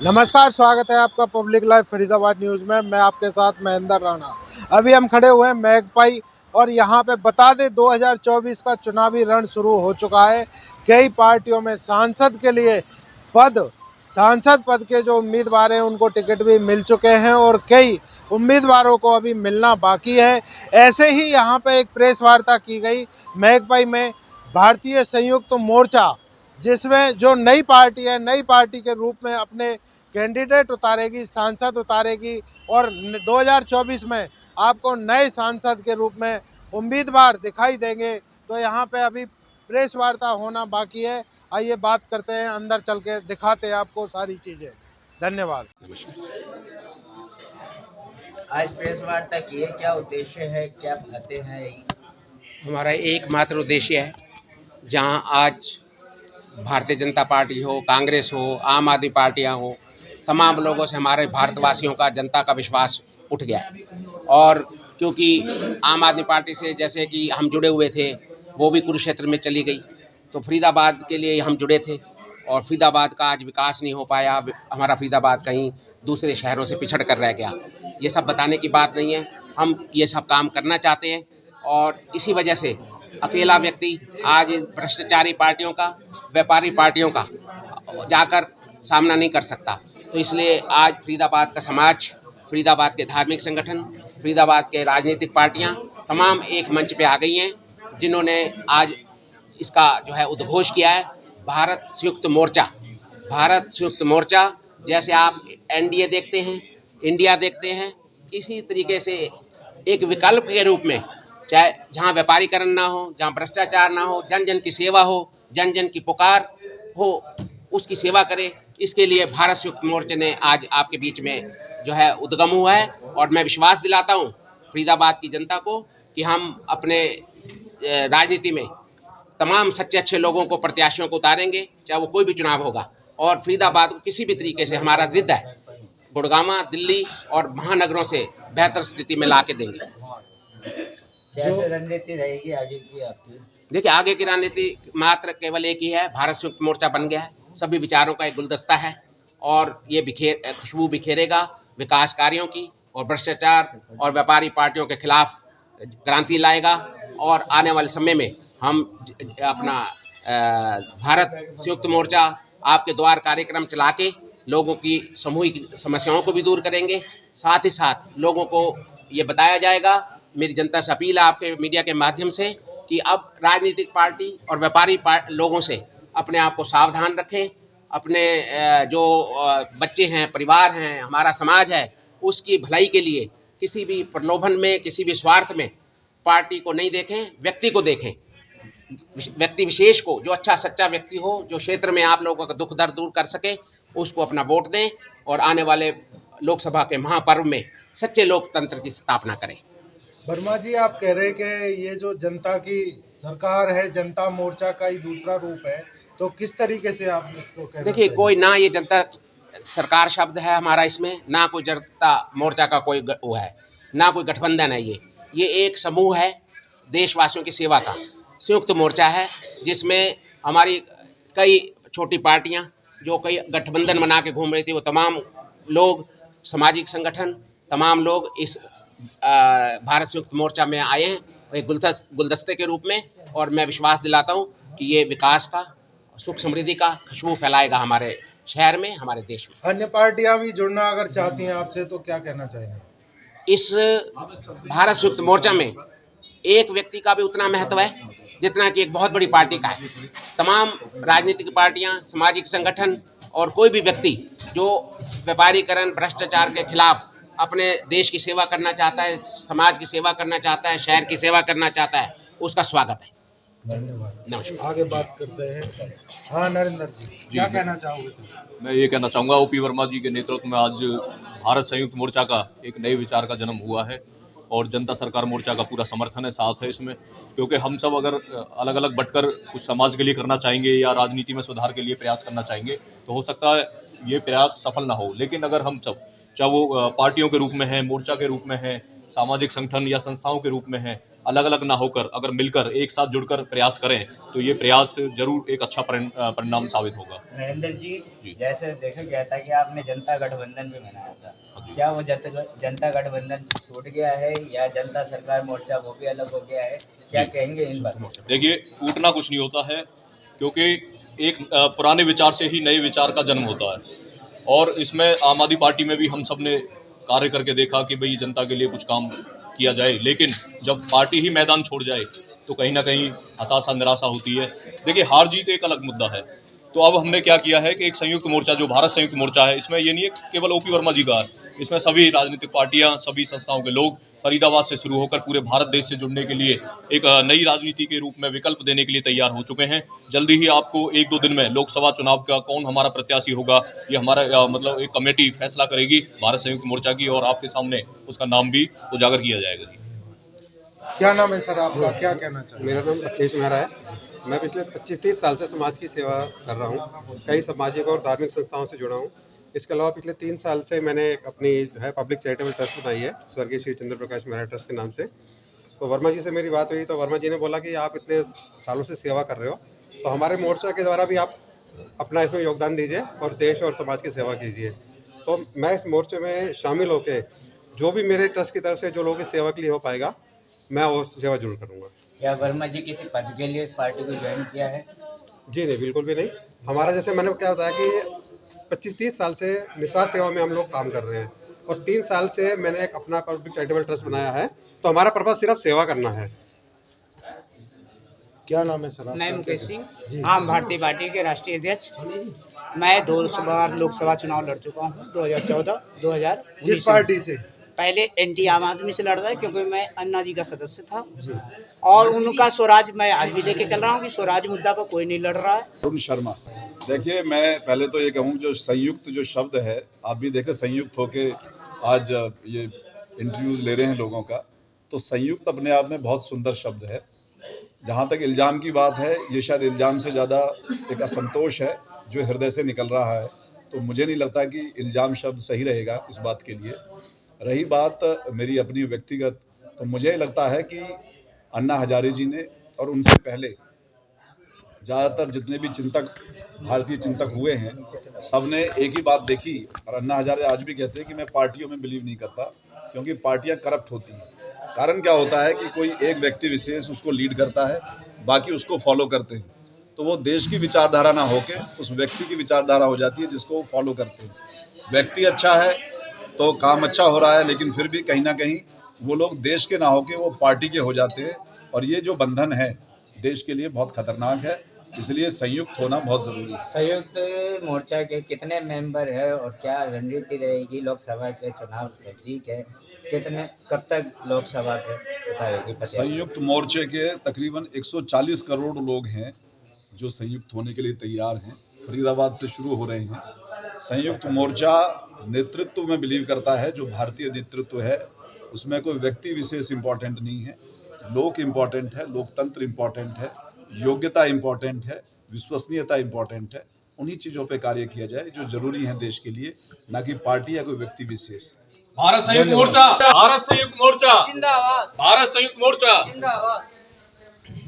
नमस्कार, स्वागत है आपका पब्लिक लाइव फरीदाबाद न्यूज़ में। मैं आपके साथ महेंद्र राणा। अभी हम खड़े हुए हैं मैगपाई और यहाँ पे बता दें 2024 का चुनावी रण शुरू हो चुका है। कई पार्टियों में सांसद पद के जो उम्मीदवार हैं उनको टिकट भी मिल चुके हैं और कई उम्मीदवारों को अभी मिलना बाकी है। ऐसे ही यहाँ पे एक प्रेस वार्ता की गई मैगपाई में भारतीय संयुक्त मोर्चा, जिसमें जो नई पार्टी है, नई पार्टी के रूप में अपने कैंडिडेट उतारेगी, सांसद उतारेगी और 2024 में आपको नए सांसद के रूप में उम्मीदवार दिखाई देंगे। तो यहाँ पे अभी प्रेस वार्ता होना बाकी है। आइए बात करते हैं, अंदर चल के दिखाते हैं आपको सारी चीज़ें। धन्यवाद। आज प्रेस वार्ता की है, क्या उद्देश्य है, क्या बातें हैं? हमारा एकमात्र उद्देश्य है, जहां आज भारतीय जनता पार्टी हो, कांग्रेस हो, आम आदमी पार्टियां हो, तमाम लोगों से हमारे भारतवासियों का, जनता का विश्वास उठ गया है। और क्योंकि आम आदमी पार्टी से जैसे कि हम जुड़े हुए थे, वो भी कुरुक्षेत्र में चली गई, तो फरीदाबाद के लिए हम जुड़े थे और फरीदाबाद का आज विकास नहीं हो पाया। हमारा फरीदाबाद कहीं दूसरे शहरों से पिछड़ कर रह गया। ये सब बताने की बात नहीं है, हम ये सब काम करना चाहते हैं और इसी वजह से अकेला व्यक्ति आज भ्रष्टाचारी पार्टियों का, व्यापारी पार्टियों का जाकर सामना नहीं कर सकता। तो इसलिए आज फरीदाबाद का समाज, फरीदाबाद के धार्मिक संगठन, फरीदाबाद के राजनीतिक पार्टियां तमाम एक मंच पे आ गई हैं, जिन्होंने आज इसका जो है उद्घोष किया है, भारत संयुक्त मोर्चा। भारत संयुक्त मोर्चा, जैसे आप एनडीए देखते हैं, इंडिया देखते हैं, इसी तरीके से एक विकल्प के रूप में, चाहे जहां व्यापारीकरण ना हो, जहां भ्रष्टाचार ना हो, जन जन की सेवा हो, जन जन की पुकार हो, उसकी सेवा करे। इसके लिए भारत संयुक्त मोर्चे ने आज आपके बीच में जो है उद्गम हुआ है और मैं विश्वास दिलाता हूं फरीदाबाद की जनता को कि हम अपने राजनीति में तमाम सच्चे अच्छे लोगों को, प्रत्याशियों को उतारेंगे, चाहे वो कोई भी चुनाव होगा। और फरीदाबाद को किसी भी तरीके से हमारा जिद है, गुड़गांव, दिल्ली और महानगरों से बेहतर स्थिति में ला के देंगे। कैसे रणनीति रहेगी आगे की आपकी? देखिए, आगे की रणनीति मात्र केवल एक ही है, भारत संयुक्त मोर्चा बन गया है, सभी विचारों का एक गुलदस्ता है और ये खुशबू बिखेरेगा विकास कार्यों की और भ्रष्टाचार और व्यापारी पार्टियों के खिलाफ क्रांति लाएगा। और आने वाले समय में हम अपना भारत संयुक्त मोर्चा आपके द्वार कार्यक्रम चला के लोगों की सामूहिक समस्याओं को भी दूर करेंगे। साथ ही साथ लोगों को ये बताया जाएगा, मेरी जनता से अपील है आपके मीडिया के माध्यम से, कि अब राजनीतिक पार्टी और व्यापारी लोगों से अपने आप को सावधान रखें। अपने जो बच्चे हैं, परिवार हैं, हमारा समाज है, उसकी भलाई के लिए किसी भी प्रलोभन में, किसी भी स्वार्थ में पार्टी को नहीं देखें, व्यक्ति को देखें, व्यक्ति विशेष को, जो अच्छा सच्चा व्यक्ति हो, जो क्षेत्र में आप लोगों का दुख दर्द दूर कर सके, उसको अपना वोट दें और आने वाले लोकसभा के महापर्व में सच्चे लोकतंत्र की स्थापना करें। वर्मा जी, आप कह रहे कि ये जो जनता की सरकार है, जनता मोर्चा का ही दूसरा रूप है, तो किस तरीके से आप इसको कह रहे हैं? देखिए, कोई ना ये जनता सरकार शब्द है हमारा, इसमें ना कोई जनता मोर्चा का कोई वो है, ना कोई गठबंधन है। ये एक समूह है देशवासियों की सेवा का, संयुक्त मोर्चा है, जिसमें हमारी कई छोटी पार्टियां जो कई गठबंधन बना के घूम रही थी, वो तमाम लोग, सामाजिक संगठन, तमाम लोग इस भारत संयुक्त मोर्चा में आए हैं एक गुलदस्ते के रूप में। और मैं विश्वास दिलाता हूं कि ये विकास का, सुख समृद्धि का खुशबू फैलाएगा हमारे शहर में, हमारे देश में। अन्य पार्टियां भी जुड़ना अगर चाहती हैं आपसे, तो क्या कहना चाहेंगे? इस भारत संयुक्त मोर्चा में एक व्यक्ति का भी उतना महत्व है जितना कि एक बहुत बड़ी पार्टी का है। तमाम राजनीतिक पार्टियां, सामाजिक संगठन और कोई भी व्यक्ति जो व्यापारीकरण, भ्रष्टाचार के खिलाफ अपने देश की सेवा करना चाहता है, समाज की सेवा करना चाहता है, शहर की सेवा करना चाहता है, उसका स्वागत है। धन्यवाद। नमस्कार। आगे बात करते हैं। हाँ नरेंद्र जी, क्या कहना चाहोगे? मैं ये कहना चाहूँगा, ओपी वर्मा जी के नेतृत्व में आज भारत संयुक्त मोर्चा का एक नए विचार का जन्म हुआ है और जनता सरकार मोर्चा का पूरा समर्थन है, साथ है इसमें। क्योंकि हम सब अगर अलग अलग बटकर कुछ समाज के लिए करना चाहेंगे या राजनीति में सुधार के लिए प्रयास करना चाहेंगे, तो हो सकता है ये प्रयास सफल ना हो। लेकिन अगर हम सब, चाहे वो पार्टियों के रूप में है, मोर्चा के रूप में है, सामाजिक संगठन या संस्थाओं के रूप में है, अलग अलग ना होकर अगर मिलकर एक साथ जुड़कर प्रयास करें तो ये प्रयास जरूर एक अच्छा परिणाम साबित होगा। नरेंद्र जी, जी। जैसे देखा गया था कि आपने जनता गठबंधन भी बनाया था, जी। क्या वो जनता गठबंधन टूट गया है या जनता सरकार मोर्चा वो भी अलग हो गया है? क्या जी। कहेंगे इन बातों पर? देखिए, टूटना कुछ नहीं होता है, क्योंकि एक पुराने विचार से ही नए विचार का जन्म होता है। और इसमें आम आदमी पार्टी में भी हम सब ने कार्य करके देखा कि भाई जनता के लिए कुछ काम किया जाए, लेकिन जब पार्टी ही मैदान छोड़ जाए तो कहीं ना कहीं हताशा निराशा होती है। देखिए, हार जीत एक अलग मुद्दा है। तो अब हमने क्या किया है कि एक संयुक्त मोर्चा, जो भारत संयुक्त मोर्चा है, इसमें ये नहीं है केवल ओपी वर्मा जी का है, इसमें सभी राजनीतिक पार्टियां, सभी संस्थाओं के लोग फरीदाबाद से शुरू होकर पूरे भारत देश से जुड़ने के लिए एक नई राजनीति के रूप में विकल्प देने के लिए तैयार हो चुके हैं। जल्दी ही आपको 1-2 दिन में लोकसभा चुनाव का कौन हमारा प्रत्याशी होगा, ये हमारा मतलब एक कमेटी फैसला करेगी भारत संयुक्त मोर्चा की, और आपके सामने उसका नाम भी उजागर किया जाएगा। क्या नाम है सर आपका, क्या कहना चाहिए? मेरा नाम अखिलेश मेहरा है। मैं पिछले 25-30 साल से समाज की सेवा कर रहा हूँ। कई सामाजिक और धार्मिक संस्थाओं से जुड़ा हूँ। इसके अलावा पिछले 3 साल से मैंने अपनी जो है पब्लिक चैरिटेबल ट्रस्ट बनाई है, स्वर्गीय श्री चंद्र प्रकाश मेहरा ट्रस्ट के नाम से। तो वर्मा जी से मेरी बात हुई तो वर्मा जी ने बोला कि आप इतने सालों से सेवा कर रहे हो, तो हमारे मोर्चा के द्वारा भी आप अपना इसमें योगदान दीजिए और देश और समाज की सेवा कीजिए। तो मैं इस मोर्चे में शामिल होकर जो भी मेरे ट्रस्ट की तरफ से जो लोगों की सेवा के लिए हो पाएगा, मैं वो सेवा जरूर करूँगा। क्या वर्मा जी किसी पद के लिए इस पार्टी को ज्वाइन किया है? जी नहीं, बिल्कुल भी नहीं। हमारा जैसे मैंने क्या बताया कि 25-30 साल से निस्वार्थ सेवा में हम लोग काम कर रहे हैं, और 3 साल से मैंने एक अपना पब्लिक चैरिटेबल ट्रस्ट बनाया है। तो हमारा पर्पस सिर्फ सेवा करना है। क्या नाम है सर आपका? मैं मुकेश सिंह, आम भारतीय पार्टी के राष्ट्रीय अध्यक्ष। मैं 2 बार लोकसभा चुनाव लड़ चुका हूँ, 2014, 2019। किस पार्टी से? पहले एंटी आम आदमी से लड़ रहा है, क्योंकि मैं अन्ना जी का सदस्य था और उनका स्वराज मैं आज भी लेके चल रहा हूँ कि स्वराज मुद्दा पर कोई नहीं लड़ रहा है। अरुण शर्मा। देखिए, मैं पहले तो ये कहूँ, जो संयुक्त जो शब्द है, आप भी देखें संयुक्त होके आज ये इंटरव्यूज ले रहे हैं लोगों का, तो संयुक्त अपने आप में बहुत सुंदर शब्द है। जहाँ तक इल्ज़ाम की बात है, ये शायद इल्ज़ाम से ज़्यादा एक असंतोष है जो हृदय से निकल रहा है। तो मुझे नहीं लगता कि इल्ज़ाम शब्द सही रहेगा इस बात के लिए। रही बात मेरी अपनी व्यक्तिगत, तो मुझे लगता है कि अन्ना हजारे जी ने और उनसे पहले ज़्यादातर जितने भी चिंतक, भारतीय चिंतक हुए हैं, सबने एक ही बात देखी। और अन्ना हजारे आज भी कहते हैं कि मैं पार्टियों में बिलीव नहीं करता, क्योंकि पार्टियां करप्ट होती हैं। कारण क्या होता है कि कोई एक व्यक्ति विशेष उसको लीड करता है, बाकी उसको फॉलो करते हैं, तो वो देश की विचारधारा ना होके उस व्यक्ति की विचारधारा हो जाती है जिसको वो फॉलो करते हैं। व्यक्ति अच्छा है तो काम अच्छा हो रहा है, लेकिन फिर भी कहीं ना कहीं वो लोग देश के ना होके वो पार्टी के हो जाते हैं, और ये जो बंधन है देश के लिए बहुत खतरनाक है। इसलिए संयुक्त होना बहुत ज़रूरी है। संयुक्त मोर्चा के कितने मेंबर है और क्या रणनीति रहेगी? लोकसभा के चुनाव नजदीक है, कितने कब तक लोकसभा पे उतारेगी? संयुक्त मोर्चे के तकरीबन 140 करोड़ लोग हैं जो संयुक्त होने के लिए तैयार हैं। फरीदाबाद से शुरू हो रहे हैं। संयुक्त मोर्चा नेतृत्व में बिलीव करता है, जो भारतीय नेतृत्व है उसमें कोई व्यक्ति विशेष इम्पोर्टेंट नहीं है, लोक इम्पोर्टेंट है, लोकतंत्र इम्पोर्टेंट है, योग्यता इम्पोर्टेंट है, विश्वसनीयता इम्पोर्टेंट है। उन्हीं चीज़ों पे कार्य किया जाए जो जरूरी है देश के लिए, ना कि पार्टी या कोई व्यक्ति विशेष। भारत संयुक्त मोर्चा, भारत संयुक्त मोर्चा जिंदाबाद, भारत संयुक्त मोर्चा जिंदाबाद।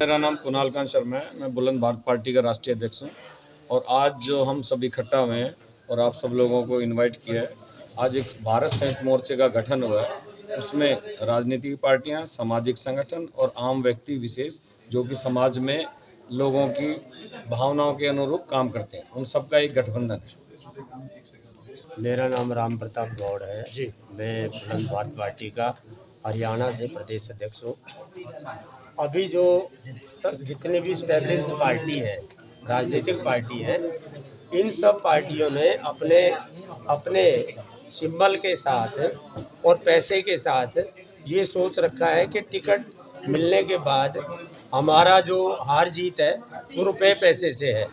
मेरा नाम कुणाल कांत शर्मा है। मैं बुलंद भारत पार्टी का राष्ट्रीय अध्यक्ष हूँ, और आज जो हम सब इकट्ठा हुए हैं और आप सब लोगों को इनवाइट किया है, आज एक भारत संयुक्त मोर्चे का गठन हुआ है। उसमें राजनीतिक पार्टियां, सामाजिक संगठन और आम व्यक्ति विशेष जो कि समाज में लोगों की भावनाओं के अनुरूप काम करते हैं, उन सब का एक गठबंधन है। मेरा नाम राम प्रताप गौड़ है जी। मैं बुलंद भारत पार्टी का हरियाणा से प्रदेश अध्यक्ष हूँ। अभी जो जितने भी स्टैब्लिश्ड पार्टी है, राजनीतिक पार्टी है, इन सब पार्टियों ने अपने अपने सिंबल के साथ और पैसे के साथ ये सोच रखा है कि टिकट मिलने के बाद हमारा जो हार जीत है वो रुपए पैसे से है।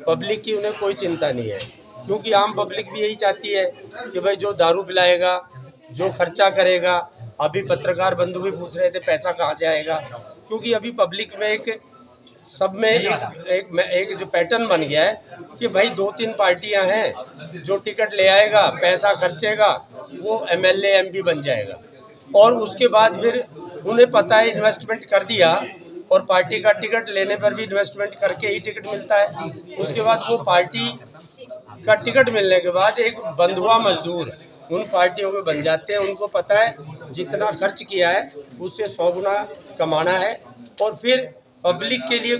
पब्लिक की उन्हें कोई चिंता नहीं है, क्योंकि आम पब्लिक भी यही चाहती है कि भाई जो दारू पिलाएगा, जो खर्चा करेगा। अभी पत्रकार बंधु भी पूछ रहे थे पैसा कहाँ से आएगा, क्योंकि अभी पब्लिक में सब में एक जो पैटर्न बन गया है कि भाई 2-3 पार्टियां हैं, जो टिकट ले आएगा, पैसा खर्चेगा, वो MLA MP बन जाएगा, और उसके बाद फिर उन्हें पता है इन्वेस्टमेंट कर दिया और पार्टी का टिकट लेने पर भी इन्वेस्टमेंट करके ही टिकट मिलता है। उसके बाद वो पार्टी का टिकट मिलने के बाद एक बंधुआ मजदूर उन पार्टियों में बन जाते हैं। उनको पता है जितना खर्च किया है उससे 100 गुना कमाना है और फिर पब्लिक के लिए